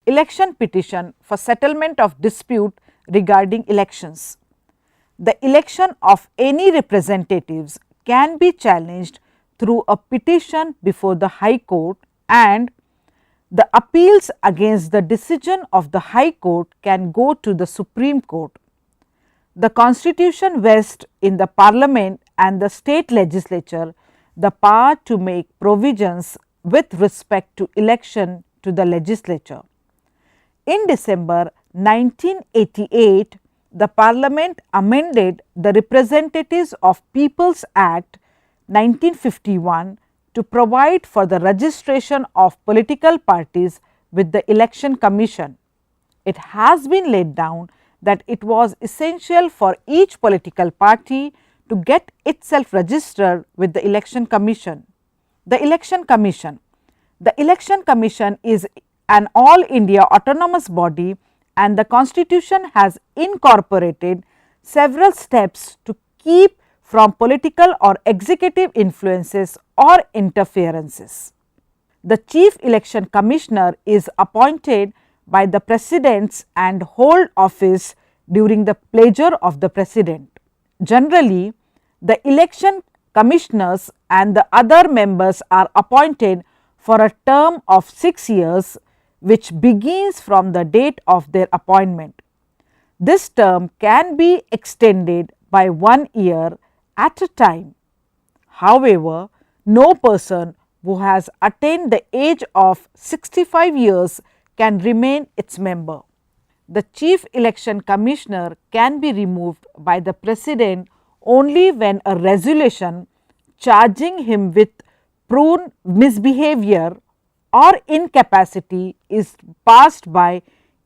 Election petition for settlement of dispute regarding elections. The election of any representatives can be challenged through a petition before the High Court, and the appeals against the decision of the High Court can go to the Supreme Court. The Constitution vests in the Parliament and the state legislature the power to make provisions with respect to election to the legislature. In December 1988, the Parliament amended the Representatives of People's Act 1951 to provide for the registration of political parties with the Election Commission. It has been laid down that it was essential for each political party to get itself registered with the Election Commission. The Election Commission. The Election Commission is an all India autonomous body, and the Constitution has incorporated several steps to keep from political or executive influences or interferences. The Chief Election Commissioner is appointed by the Presidents and hold office during the pleasure of the President. Generally, the election commissioners and the other members are appointed for a term of 6 years, which begins from the date of their appointment. This term can be extended by 1 year at a time. However, no person who has attained the age of 65 years can remain its member. The Chief Election Commissioner can be removed by the President only when a resolution charging him with proven misbehavior or incapacity is passed by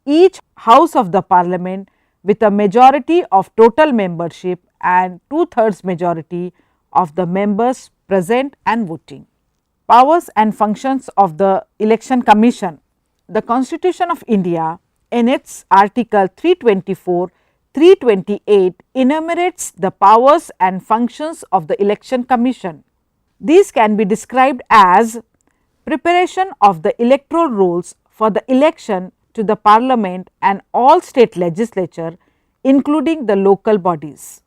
each House of the Parliament with a majority of total membership and 2/3 majority of the members present and voting. Powers and functions of the Election Commission. The Constitution of India in its article 324, 328 enumerates the powers and functions of the Election Commission. These can be described as preparation of the electoral rolls for the election to the Parliament and all state legislature, including the local bodies.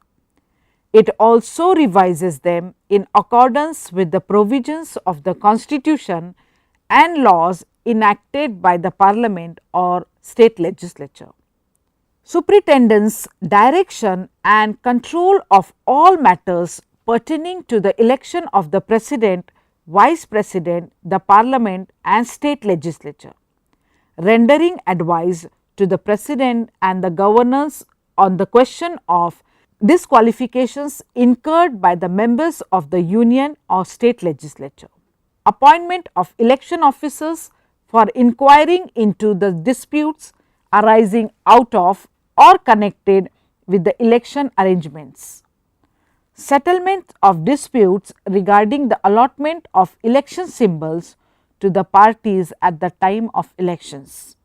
It also revises them in accordance with the provisions of the Constitution and laws enacted by the Parliament or state legislature. Superintendence, direction and control of all matters pertaining to the election of the President, Vice President, the Parliament and state legislature. Rendering advice to the President and the governors on the question of disqualifications incurred by the members of the Union or state legislature. Appointment of election officers for inquiring into the disputes arising out of or connected with the election arrangements. Settlement of disputes regarding the allotment of election symbols to the parties at the time of elections.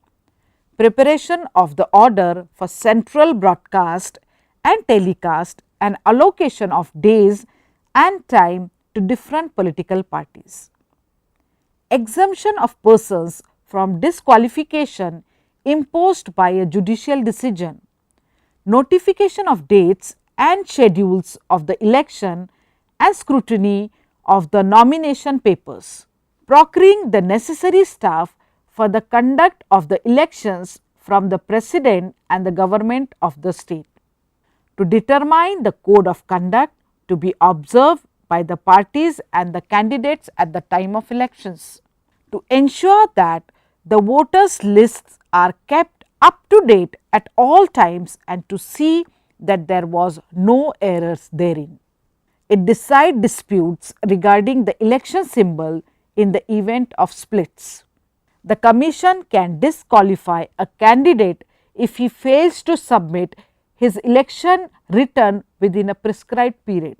Preparation of the order for central broadcast and telecast and allocation of days and time to different political parties. Exemption of persons from disqualification imposed by a judicial decision. Notification of dates and schedules of the election and scrutiny of the nomination papers. Procuring the necessary staff for the conduct of the elections from the President and the government of the state. To determine the code of conduct to be observed by the parties and the candidates at the time of elections. To ensure that the voters' lists are kept up to date at all times and to see that there was no errors therein. It decides disputes regarding the election symbol in the event of splits. The Commission can disqualify a candidate if he fails to submit his election return within a prescribed period.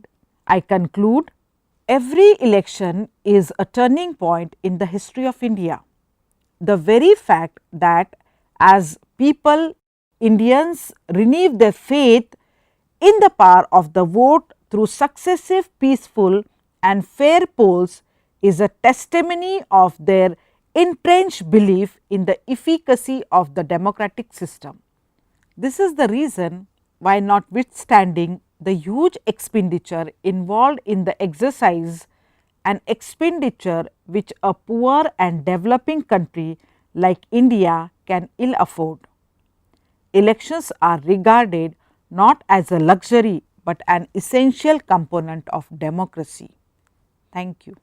I conclude, every election is a turning point in the history of India. The very fact that as people, Indians renew their faith in the power of the vote through successive peaceful and fair polls is a testimony of their entrenched belief in the efficacy of the democratic system. This is the reason why, notwithstanding the huge expenditure involved in the exercise, an expenditure which a poor and developing country like India can ill afford. Elections are regarded not as a luxury, but an essential component of democracy. Thank you.